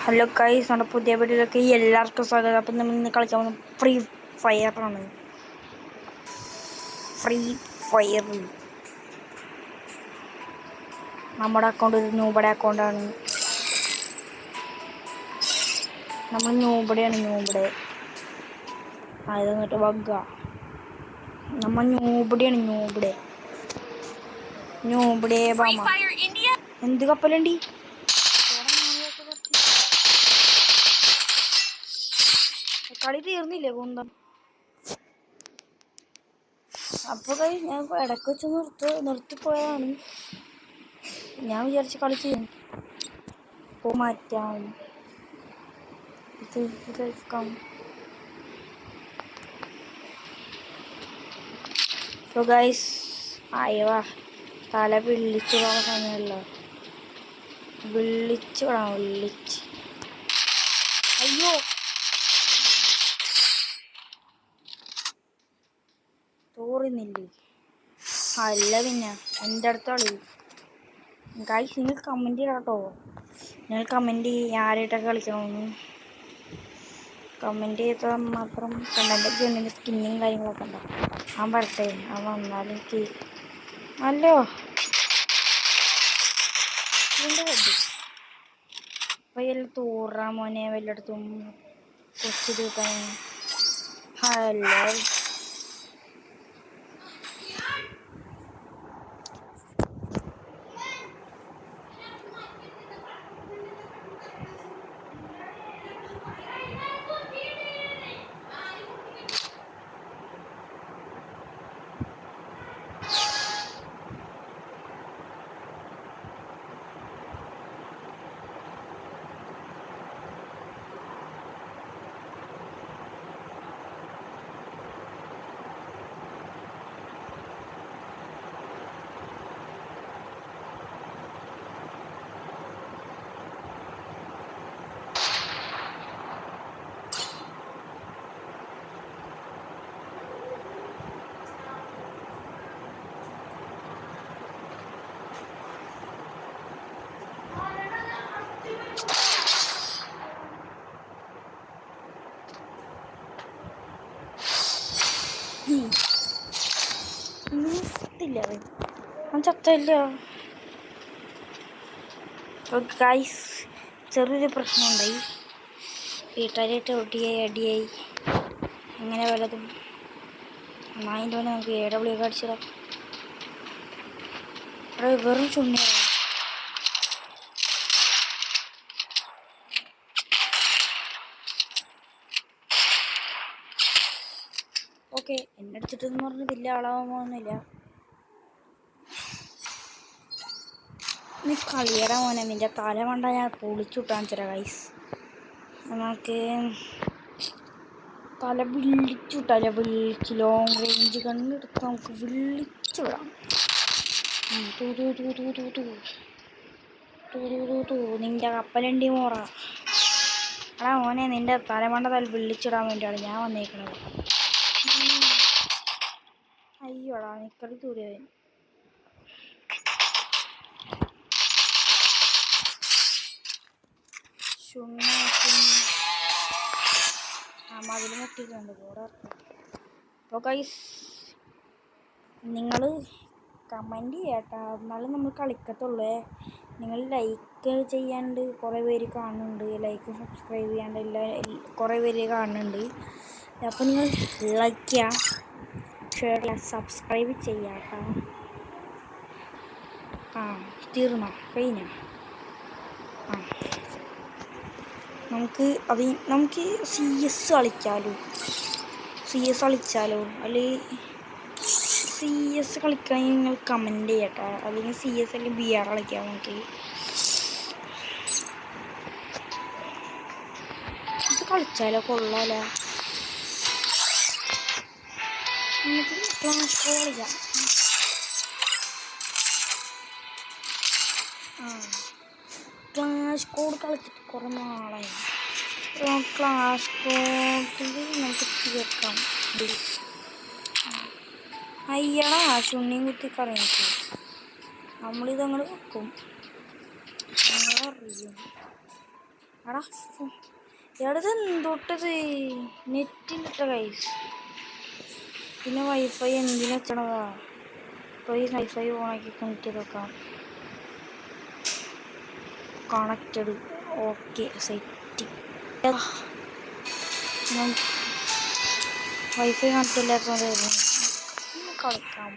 Hello guys, നമ്മുടെ പുതിയ വീഡിയോയിലേക്ക് എല്ലാവർക്കും സ്വാഗതം. അപ്പം നമ്മൾ ഇന്ന് കളിക്കാൻ പോകുന്നത് ഫ്രീ ഫയറാണ്. ഫ്രീ ഫയർ നമ്മുടെ അക്കൗണ്ട് ഒരു ന്യൂബടെ അക്കൗണ്ടാണ്. നമ്മൾ ന്യൂബടെ അത് എന്നിട്ട് വഗ്ഗ നമ്മൾ ന്യൂബടെ ബാമ എന്ത് കപ്പലുണ്ട് കളി തീർന്നില്ലേ കുന്തം. അപ്പോൾ ഞാൻ ഇടയ്ക്ക് വെച്ച് നിർത്തിപ്പോയതാണ്. ഞാൻ വിചാരിച്ച് കളി ചെയ്യും മാറ്റാം ഇതെടുക്കാം. സോ ഗൈസ് അയവാ തല വിളിച്ചു പോകാൻ സമയമല്ലോ. വിളിച്ച് അയ്യോ തോറുന്നില്ലേ. അല്ല പിന്നെ എൻ്റെ അടുത്ത കളി. ഗൈസ് നിങ്ങൾ കമൻറ്റ് ചെയ്യണം കേട്ടോ. നിങ്ങൾ കമൻറ്റ് ആരായിട്ടൊക്കെ കളിക്കണമെന്ന് കമൻറ്റ് ചെയ്താൽ മാത്രം കണ്ടൻ്റെ ഗണ്ണിൻ്റെ സ്കിന്നും കാര്യങ്ങളൊക്കെ ഉണ്ടാവും. അവൻ വരട്ടെ, അവൻ വന്നാലും എനിക്ക് അല്ലോ ഇതിൻ്റെ ഹെഡ് അപ്പോൾ എല്ലാം തോറാ മോനെ വല്ലയിടത്തും കൊച്ചു തീർക്കാൻ. ഹലോ ില്ല അവൻ ചത്തല്ല. ഗൈസ് ചെറിയൊരു പ്രശ്നമുണ്ടായി. വീട്ടുകാരായിട്ട് അടിയായി അങ്ങനെ വല്ലതും നായിൻ്റെ പോലെ നമുക്ക് AW ഒക്കെ അടിച്ചിടാം. അവിടെ വെറും ചുണ്ണിയാണ്. ഓക്കെ എന്നെ അടിച്ചിട്ടെന്ന് പറഞ്ഞ് വലിയ ആളാവുമോന്നില്ല. നീ കളിയടാ മോനെ, നിൻ്റെ തല മണ്ട ഞാൻ പൊളിച്ചുവിട്ടാൻ ചില ഗൈസ്. നമുക്ക് തല വിളിച്ച് ലോങ് റേഞ്ച് കണ്ണെടുത്ത് നമുക്ക് വിളിച്ചു വിടാം. നിൻ്റെ കപ്പലണ്ടി മോറ എടാ മോനെ, നിൻ്റെ തലമണ്ട വിളിച്ചിടാൻ വേണ്ടിയാണ് ഞാൻ വന്നേക്കണത്. അയ്യോടാ നിക്കടി തൂരിയവൻ. മതിൽ മുട്ടിയിട്ടുണ്ട് കൂടെ. അപ്പോൾ ഗൈസ് നിങ്ങൾ കമൻറ്റ് ചെയ്യട്ടാ, എന്നാലും നമ്മൾ കളിക്കത്തുള്ളേ. നിങ്ങൾ ലൈക്ക് ചെയ്യാണ്ട് കുറേ പേര് കാണുന്നുണ്ട്, ലൈക്ക് സബ്സ്ക്രൈബ് ചെയ്യാണ്ട് കുറേ പേര് കാണുന്നുണ്ട്. അപ്പോൾ നിങ്ങൾ ലൈക്ക് ചെയ്യുക, ഷെയർ ചെയ്യുക, സബ്സ്ക്രൈബ് ചെയ്യാട്ടോ. തീർന്നോ കഴിഞ്ഞ നമുക്ക് CS കളിച്ചാലോ അല്ലെങ്കിൽ CS കളിക്കാൻ നിങ്ങൾ കമൻറ്റ് ചെയ്യട്ടോ. അല്ലെങ്കിൽ CS അല്ലെങ്കിൽ BR കളിക്കാം. നമുക്ക് ഇത് കളിച്ചാലോ കൊള്ളാലോ. നമുക്ക് ക്ലാഷ് കളിക്കാം. ക്ലാഷ് കോഡ് കളിച്ചിട്ട് കുറേ നാളായി. ക്ലാഷ് കോഡിൽ നമുക്ക് തീർക്കാം. അയ്യടാ ചുണ്ണിയും കുത്തി കറിയിച്ചു. നമ്മളിതങ്ങൾ വെക്കും, നമ്മളറിയും. എടാ എടത് തൊട്ടത് നെറ്റിലിട്ട കൈസ്. പിന്നെ വൈഫൈ എന്തിനു വെച്ചണതാ? ഇപ്പോൾ ഈ വൈഫൈ ഓണാക്കി കണക്ട് ചെയ്ത് വെക്കാം. കണക്റ്റഡ്. Okay set. ഞാൻ വൈഫൈ കണക്ട് ഇല്ലാത്തതുകൊണ്ടായിരുന്നു. ഇന്ന് കളിക്കാം.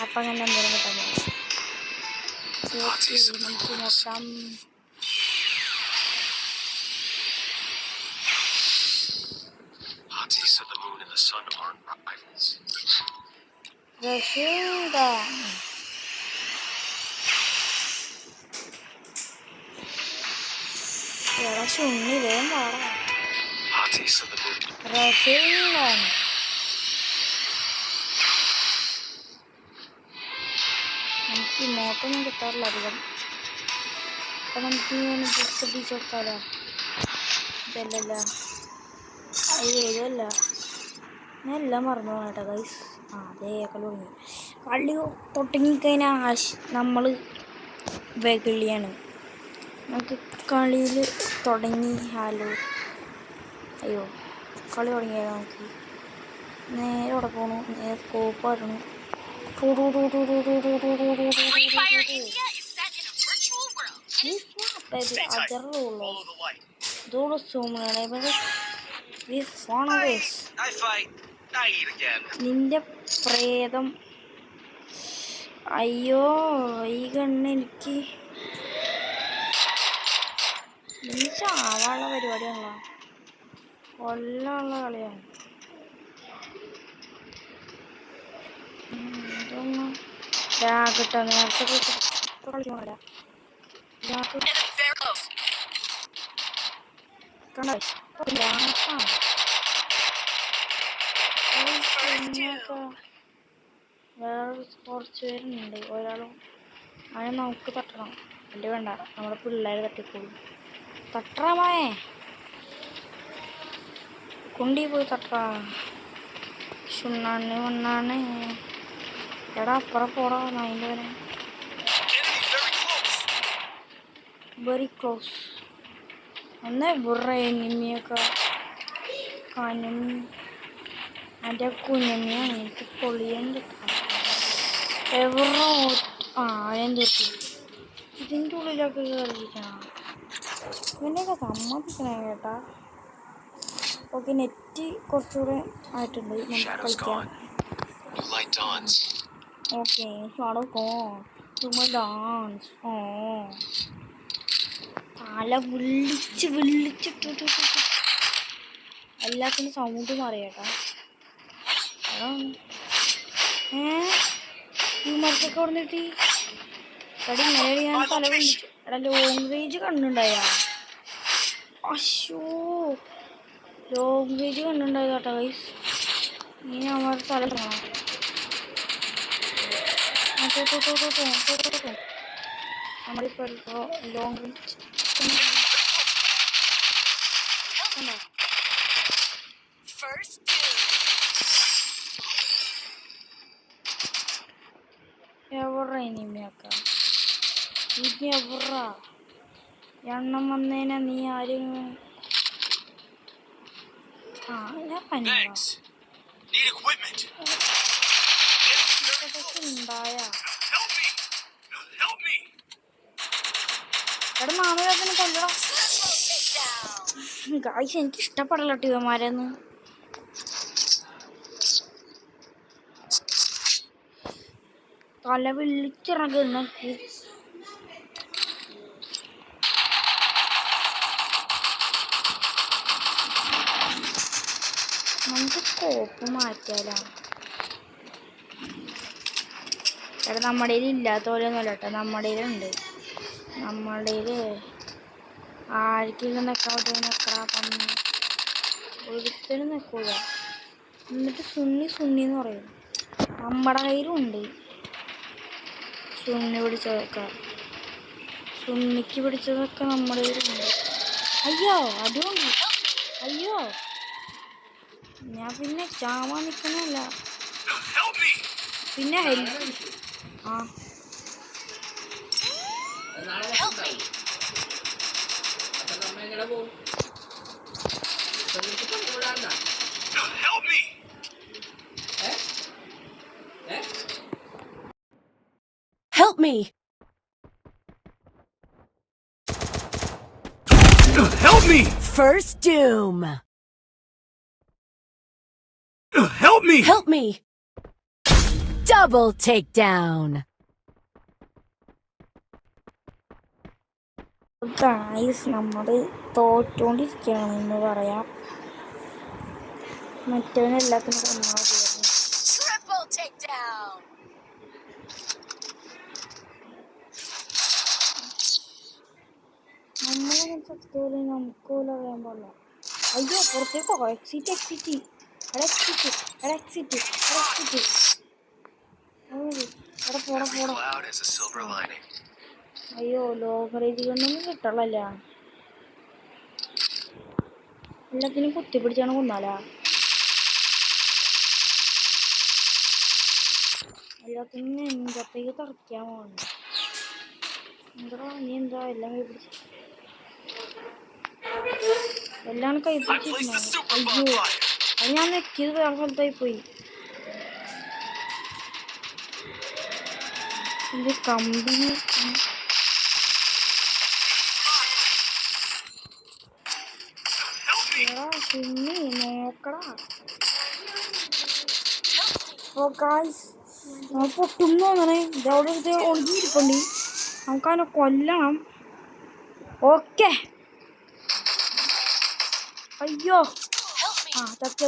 അപ്പം അങ്ങനെ എന്തെങ്കിലും കിട്ടാൻ നമുക്ക് നോക്കാം. ഉണ്ണി വേഗം പാടാ. എനിക്ക് ഇമോട്ടൊന്നും കിട്ടാറില്ല അധികം. അപ്പം നമുക്ക് ജസ്റ്റ് അടിച്ച് കൊടുക്കാലോ. ഇതല്ലല്ല ഏതല്ല, ഞാൻ എല്ലാം മറന്നു പോകണേട്ടോ ഗൈസ്. അതേ കളി തുടങ്ങിക്കഴിഞ്ഞാൽ നമ്മൾ വെകിളിയാണ്. നമുക്ക് കളിയിൽ തുടങ്ങി. ഹലോ അയ്യോ കളി തുടങ്ങിയാലോ. നമുക്ക് നേരെ അവിടെ പോകണു. നേരെ സ്കോപ്പ് വരണം. നിന്റെ പ്രേതം. അയ്യോ ഈ കണ്ണ് എനിക്ക് ചാവാനുള്ള പരിപാടിയാണല്ലോ. കൊല്ലുള്ള കളിയാണ്. ഇതൊന്നും കിട്ടാ നേരത്തെ കളിക്കണല്ല. വേറെ കുറച്ച് പേരുണ്ട്. ഒരാളും അവനെ നമുക്ക് തട്ടണം. എൻ്റെ വേണ്ട, നമ്മുടെ പിള്ളേർ തട്ടിക്കോളും. തട്ടണമേ കുണ്ടി പോയി തട്ടാ. ചുണ്ണാണ് മണ്ണാണ്. എടാ അപ്പുറം പോടാ. അതിൻ്റെ വരെ വെരി ക്ലോസ്. എന്നേ ബുറേനിമിയൊക്കെ കനം എൻ്റെ കുഞ്ഞമ്മയാണ്. എനിക്ക് പൊളിയാൻ കിട്ടാം. എവറോ എന്തൊക്കെ ഇതിൻ്റെ ഉള്ളിലൊക്കെ കയറിയിരിക്കണം. ഇവൻ്റെയൊക്കെ സമ്മതിക്കണേ കേട്ടാ. ഓക്കെ നെറ്റ് കുറച്ചുകൂടെ ആയിട്ടുണ്ട്. നമുക്ക് കളിക്കാം. Okay dance. തല വിളിച്ചിട്ടിട്ട് എല്ലാത്തിനും സൗണ്ട് മാറിയേട്ടാ. ഈ മരത്തൊക്കെ അവിടെ നിന്നിട്ട് എടി ഇങ്ങനെ ഞാൻ തല വിളിച്ചു. എടാ ലോങ് റേഞ്ച് കണ്ണുണ്ടായ. അശോ ലോങ് റേഞ്ച് കണ്ണുണ്ടായത് കേട്ടോ ഗൈസ്. ഇനി അവർ തല കാണാം. നമ്മളിപ്പോൾ ലോങ് റേഞ്ച് എവറാ ഇനിമയൊക്കെ ഇനി എവറാ എണ്ണം വന്നേനാ. നീ ആരും ഞാൻ ഉണ്ടായ എടാ മാമനെ കൊല്ലണം ഗായ്സ്. എനിക്ക് ഇഷ്ടപ്പെടല്ലോ ഇവന്മാരെന്ന്. തല വിളിച്ചിറങ്ങുന്ന നമുക്ക് സ്കോപ്പ് മാറ്റാലോ. എടാ നമ്മുടെ ഇല്ലാത്ത പോലെ ഒന്നുമല്ല കേട്ടോ. നമ്മുടെ ഉണ്ട്. നമ്മുടെ ആർക്കെങ്കിലും നിൽക്കാൻ പറ്റുമോ? നിൽക്കാൻ പന്നി ഒരുത്തരും നിൽക്കൂല. എന്നിട്ട് സുണ്ണിന്ന് പറയും. നമ്മുടെ കയ്യിലും ഉണ്ട് സുണ്ണി പിടിച്ചതൊക്കെ. സുണ്ണിക്ക് പിടിച്ചതൊക്കെ നമ്മുടെ കയ്യിലുണ്ട്. അയ്യോ അതുകൊണ്ട് അയ്യോ ഞാൻ പിന്നെ ചാവാൻ നിൽക്കുന്നല്ല. പിന്നെ ആ Help me! Help me! First doom! Help me! Help me! Double takedown! Guys നമ്മൾ തോറ്റുകൊണ്ടിരിക്കുകയാണെന്ന് പറയാം. മറ്റവനെല്ലാത്തിനും ഒന്നാമതായിരുന്നു. Triple takedown! നമ്മളെ സത്യത്തിൽ നമുക്ക് പോലും അറിയാൻ പാടില്ല. അയ്യോ പുറത്തേക്കോ എക്സിറ്റ് അയ്യോ ലോകറേജിക്കൊന്നും കിട്ടണല്ല. എല്ലാത്തിനും കുത്തിപ്പിടിച്ചാണ് കൊന്നാലാ. എല്ലാത്തിനും നെഞ്ചത്തേക്ക് തറയ്ക്കാൻ പോകുന്നു. എന്താ നീ എന്താ എല്ലാം കൈ പിടിച്ച് എല്ലാം കൈ പിടിച്ചിട്ടുണ്ടാവും. അയ്യോ അത് ഞാൻ നെക്കിയത് വേറെ സ്ഥലത്തായി പോയി. ഇത് കമ്പനി പിന്നെ നോക്കടാ. ഓ ഗായ്സ് പൊട്ടുന്നു അങ്ങനെ ഇതവിടെ ഇത് ഒളിഞ്ഞിരിപ്പുണ്ട്. നമുക്കതിനെ കൊല്ലണം. ഓക്കെ അയ്യോ ആ ചത്തി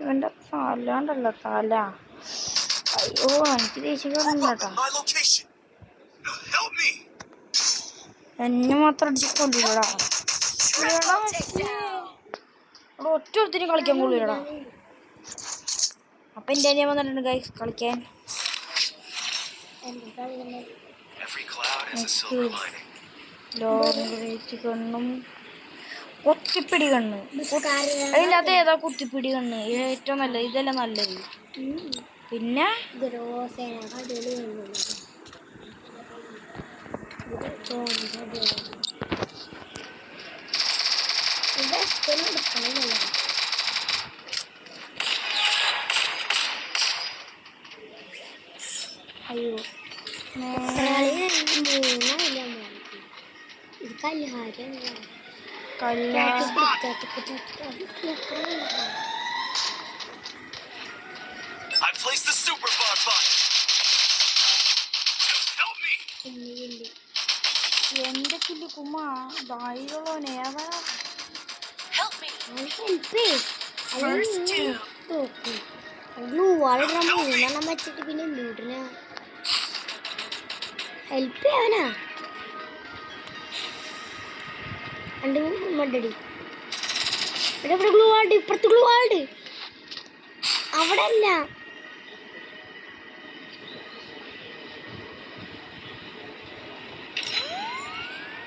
ഇവൻ്റെ തലാണ്ടല്ലോ തല. അയ്യോ എനിക്ക് ദേഷ്യം കേട്ടോ. എന്നെ മാത്രം അടിച്ച് കൊല്ലൂടാ. ഒറ്റ ഒത്തിരി കളിക്കാൻ കൊള്ളൂടാ. അപ്പൊ എൻ്റെ അനിയൻ വന്നിട്ടുണ്ട് ഗൈസ് കളിക്കാൻ. ലോങ് റേഞ്ച് കണ്ണും കുത്തിപ്പിടി കണ്ണ്. അതിനകത്ത് ഏതാ കുത്തിപ്പിടി കണ്ണ് ഏറ്റവും നല്ലത്? ഇതല്ല നല്ലത്. പിന്നെ അയ്യോ എന്റെ കില്ല് കുമ്മാ ധൈര്യമുള്ളവനെ ഏതാ? മൂന്നെണ്ണം വെച്ചിട്ട് പിന്നെ ലൂട്ടിനാ ഹെൽപ്പ് ചെയ്യാനാ രണ്ട് മണ്ടടി. ഇവിടെ ഗ്ലൂ ആൾഡ്, ഇപ്പുറത്ത് ഗ്ലൂ ആൾഡ്. അവിടെ അല്ല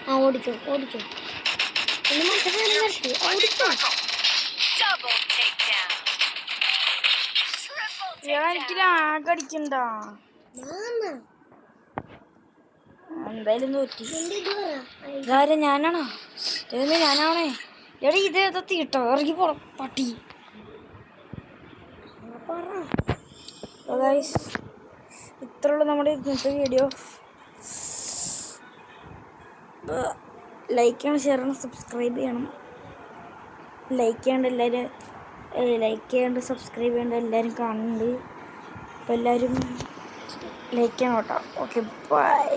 ആ ഓടിക്കോ പിന്നെ മറ്റേ ഓടിക്കോ. എനിക്ക് ലാഗടിക്കണ്ട. എന്തായാലും തോറ്റി. ഇതാരെ ഞാനാണോ? ഞാനാണേ. എടാ ഇതേതാ തീട്ടോ ഇറങ്ങി പോണം പട്ടി. ഇത്രയുള്ള നമ്മുടെ ഇന്നത്തെ വീഡിയോ. ലൈക്ക് ചെയ്യണം, ഷെയർ ചെയ്യണം, സബ്സ്ക്രൈബ് ചെയ്യണം. ലൈക്ക് ചെയ്യാണ്ട് സബ്സ്ക്രൈബ് ചെയ്യേണ്ട എല്ലാവരും കാണുന്നുണ്ട്. അപ്പോൾ എല്ലാവരും ലൈക്ക് ചെയ്യണം കേട്ടോ. Okay bye.